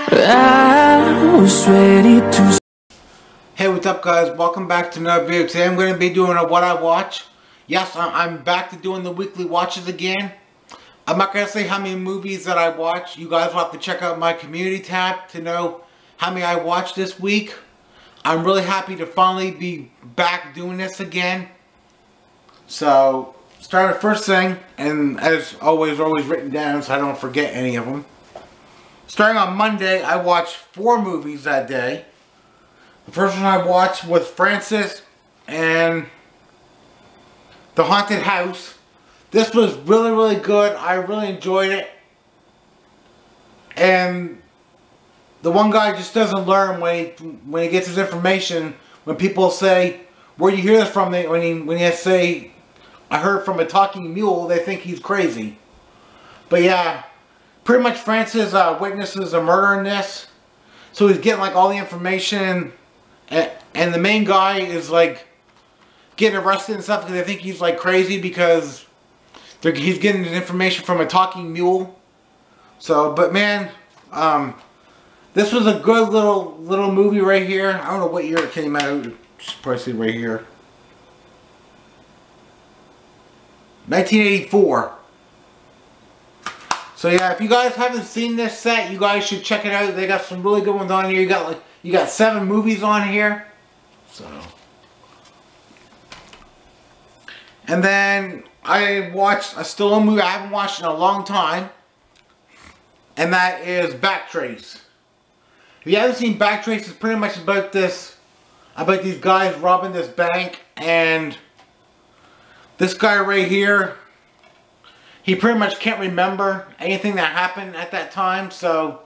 I was ready to. Hey, what's up guys? Welcome back to another video. Today I'm going to be doing a what I watch. Yes, I'm back to doing the weekly watches again. I'm not going to say how many movies that I watch. You guys will have to check out my community tab to know how many I watched this week. I'm really happy to finally be back doing this again. So, start with first thing, and as always written down so I don't forget any of them. Starting on Monday, I watched 4 movies that day. The first one I watched was Francis and The Haunted House. This was really good. I really enjoyed it. And the one guy just doesn't learn when he gets his information. When people say, "Where do you hear this from?" When he say, "I heard from a talking mule," they think he's crazy. But yeah, pretty much Francis witnesses a murder in this. So he's getting like all the information. And the main guy is like getting arrested and stuff because they think he's like crazy because he's getting his information from a talking mule. So, but man, this was a good little movie right here. I don't know what year it came out. Just probably see right here. 1984. So yeah, if you guys haven't seen this set, you guys should check it out. They got some really good ones on here. You got 7 movies on here. So, and then I watched a still movie I haven't watched in a long time, and that is Backtrace. If you haven't seen Backtrace, it's pretty much about these guys robbing this bank, and this guy right here, he pretty much can't remember anything that happened at that time, so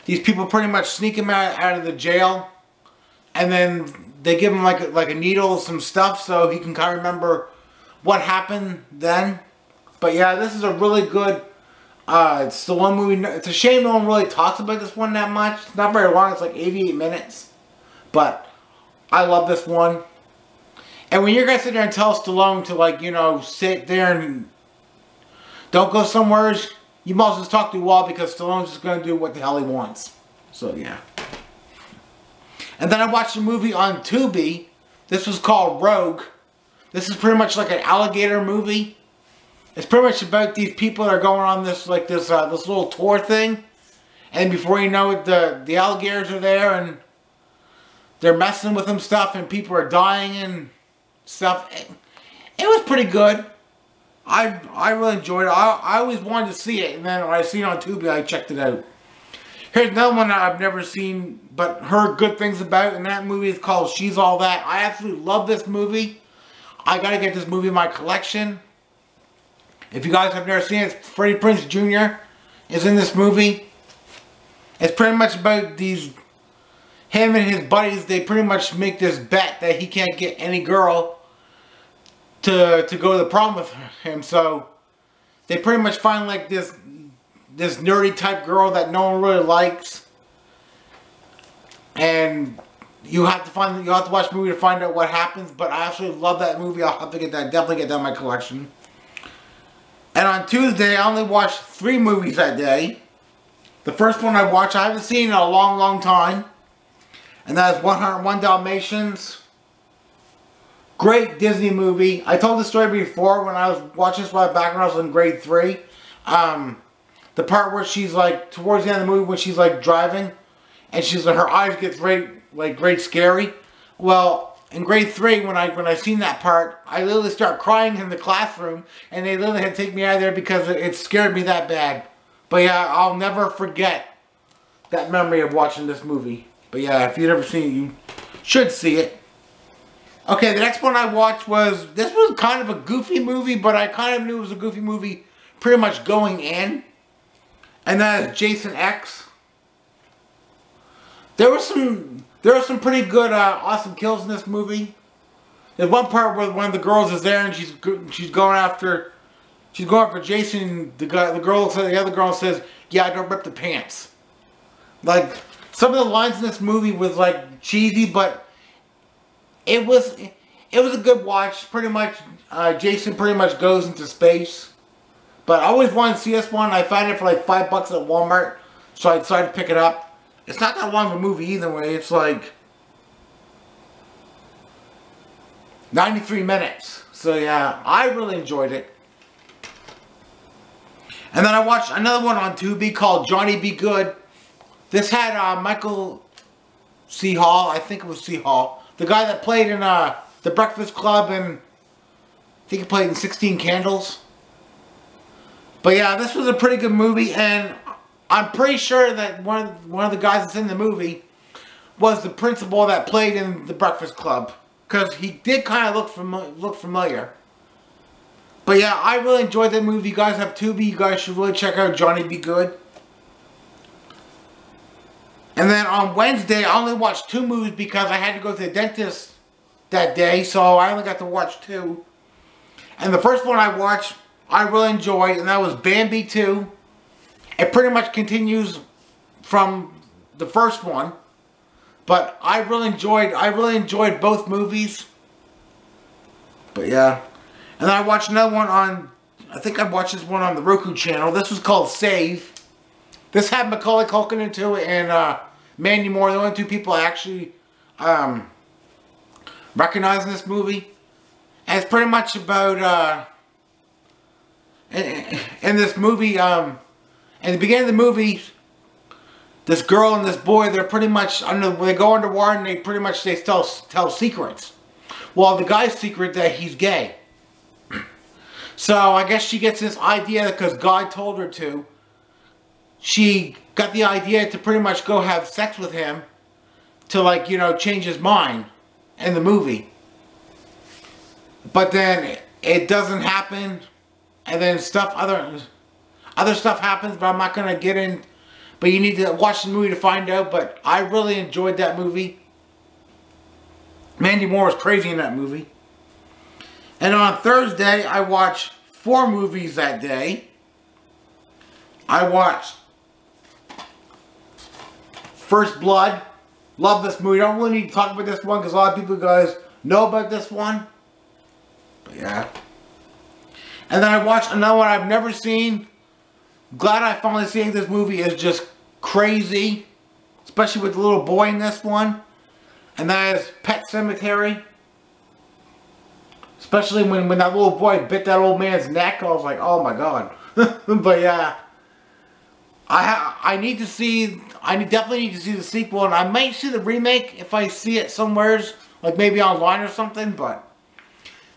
these people pretty much sneak him out of the jail, and then they give him like a needle, some stuff, so he can kind of remember what happened then. But yeah, this is a really good, it's the one movie. It's a shame no one really talks about this one that much. It's not very long. It's like 88 minutes, but I love this one. And when you're gonna sit there and tell Stallone to, like, you know, sit there and don't go somewhere, you might as well just talk to a wall, because Stallone's just going to do what the hell he wants. So, yeah. And then I watched a movie on Tubi. This was called Rogue. This is pretty much like an alligator movie. It's pretty much about these people that are going on this little tour thing. And before you know it, the alligators are there and they're messing with them stuff, and people are dying and stuff. It was pretty good. I really enjoyed it. I always wanted to see it, and then when I seen it on Tubi, I checked it out. Here's another one that I've never seen, but heard good things about, and that movie is called She's All That. I absolutely love this movie. I gotta get this movie in my collection. If you guys have never seen it, Freddie Prinze Jr. is in this movie. It's pretty much about him and his buddies. They pretty much make this bet that he can't get any girl to go to the prom with him, so they pretty much find like this nerdy type girl that no one really likes, and you have to watch the movie to find out what happens. But I absolutely love that movie. I'll have to definitely get that in my collection. And on Tuesday, I only watched 3 movies that day. The first one I watched, I haven't seen in a long time, and that is 101 Dalmatians. Great Disney movie. I told the story before when I was watching this back when I was in grade 3. The part where she's like, towards the end of the movie, when she's like driving, and she's like, her eyes get great scary. Well, in grade 3, when I seen that part, I literally started crying in the classroom, and they literally had to take me out of there because it scared me that bad. But yeah, I'll never forget that memory of watching this movie. But yeah, if you've never seen it, you should see it. Okay, the next one I watched this was kind of a goofy movie, but I kind of knew it was a goofy movie pretty much going in. And that is Jason X. There were some pretty good, awesome kills in this movie. There's one part where one of the girls is there and she's going after Jason. The girl looks at the other girl and says, "Yeah, I don't rip the pants." Like, some of the lines in this movie was like cheesy, but it was a good watch. Pretty much, Jason pretty much goes into space. But I always wanted to see this one. I found it for like $5 at Walmart, so I decided to pick it up. it's not that long of a movie either way. It's like 93 minutes. So yeah, I really enjoyed it. And then I watched another one on Tubi called Johnny Be Good. This had Michael C. Hall, I think it was C. Hall, the guy that played in The Breakfast Club, and I think he played in 16 Candles. But yeah, this was a pretty good movie, and I'm pretty sure that one of the guys that's in the movie was the principal that played in The Breakfast Club, because he did kind of look familiar. But yeah, I really enjoyed that movie. You guys have Tubi, you guys should really check out Johnny Be Good. And then on Wednesday, I only watched 2 movies because I had to go to the dentist that day, so I only got to watch 2. And the first one I watched, I really enjoyed, and that was Bambi 2. It pretty much continues from the first one, but I really enjoyed both movies. But yeah, and then I watched another one on, I think I watched this one on the Roku channel. This was called Save. This had Macaulay Culkin into it and Mandy Moore, the only 2 people I actually recognize in this movie. And it's pretty much about, in this movie, in the beginning of the movie, this girl and this boy, they're pretty much, they go underwater and they tell secrets. Well, the guy's secret that he's gay. So I guess she gets this idea because God told her to. She got the idea to pretty much go have sex with him to, like, you know, change his mind in the movie. But then it doesn't happen, and then other stuff happens, but I'm not going to get in. But you need to watch the movie to find out. But I really enjoyed that movie. Mandy Moore was crazy in that movie. And on Thursday, I watched 4 movies that day. I watched First Blood. Love this movie. Don't really need to talk about this one because a lot of people, guys, know about this one. But yeah. And then I watched another one I've never seen. Glad I finally seen this movie. Is just crazy. Especially with the little boy in this one. And that is Pet Sematary. Especially when that little boy bit that old man's neck. I was like, oh my god. But yeah. I definitely need to see the sequel, and I might see the remake if I see it somewhere, like maybe online or something, but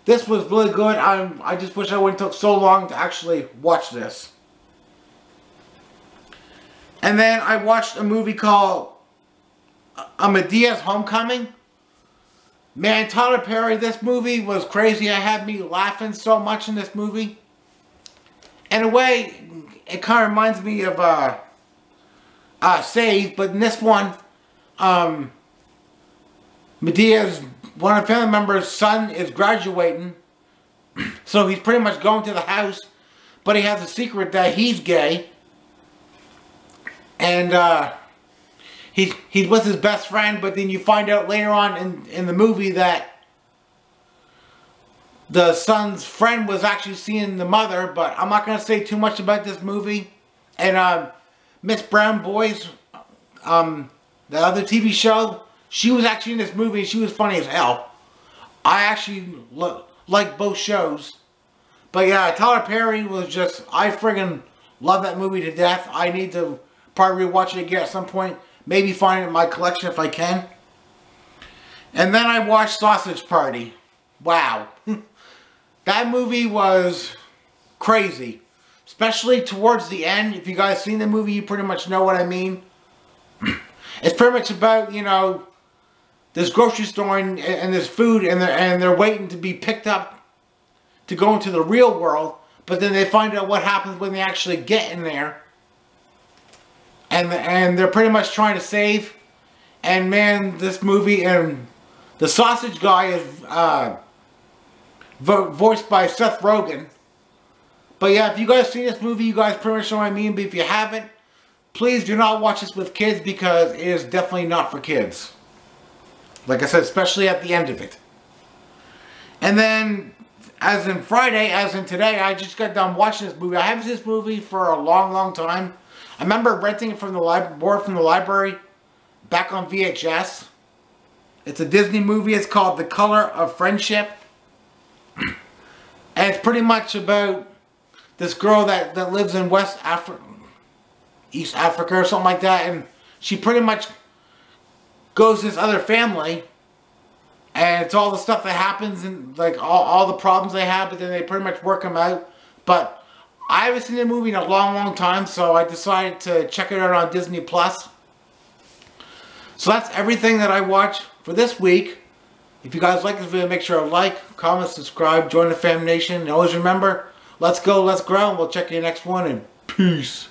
this was really good. I just wish I wouldn't took so long to actually watch this. And then I watched a movie called Medea's Homecoming. Man, Tyler Perry, this movie was crazy. It had me laughing so much in this movie. In a way, it kind of reminds me of Save, but in this one, Medea's, one of the family members' son is graduating, so he's pretty much going to the house, but he has a secret that he's gay, and he's with his best friend, but then you find out later on in the movie that the son's friend was actually seeing the mother, but I'm not going to say too much about this movie. And Miss Brown Boys, the other TV show, she was actually in this movie and she was funny as hell. I actually like both shows. But yeah, Tyler Perry was just, I friggin' love that movie to death. I need to probably rewatch it again at some point. Maybe find it in my collection if I can. And then I watched Sausage Party. Wow. That movie was crazy. Especially towards the end. If you guys seen the movie, you pretty much know what I mean. It's pretty much about, you know, this grocery store and this food, and they're waiting to be picked up to go into the real world. But then they find out what happens when they actually get in there. And they're pretty much trying to save. And man, this movie, and the sausage guy is voiced by Seth Rogen. But yeah, if you guys see this movie, you guys pretty much know what I mean. But if you haven't, please do not watch this with kids, because it is definitely not for kids. Like I said, especially at the end of it. And then, as in Friday, as in today, I just got done watching this movie. I haven't seen this movie for a long, long time. I remember renting it from the library back on VHS. It's a Disney movie. It's called The Color of Friendship. And it's pretty much about this girl that lives in East Africa or something like that. And she pretty much goes to this other family. And it's all the stuff that happens and like all the problems they have. But then they pretty much work them out. But I haven't seen the movie in a long time. So I decided to check it out on Disney+. So that's everything that I watched for this week. If you guys like this video, make sure to like, comment, subscribe, join the Fam Nation. And always remember, let's go, let's grow, and we'll check you next one, and peace.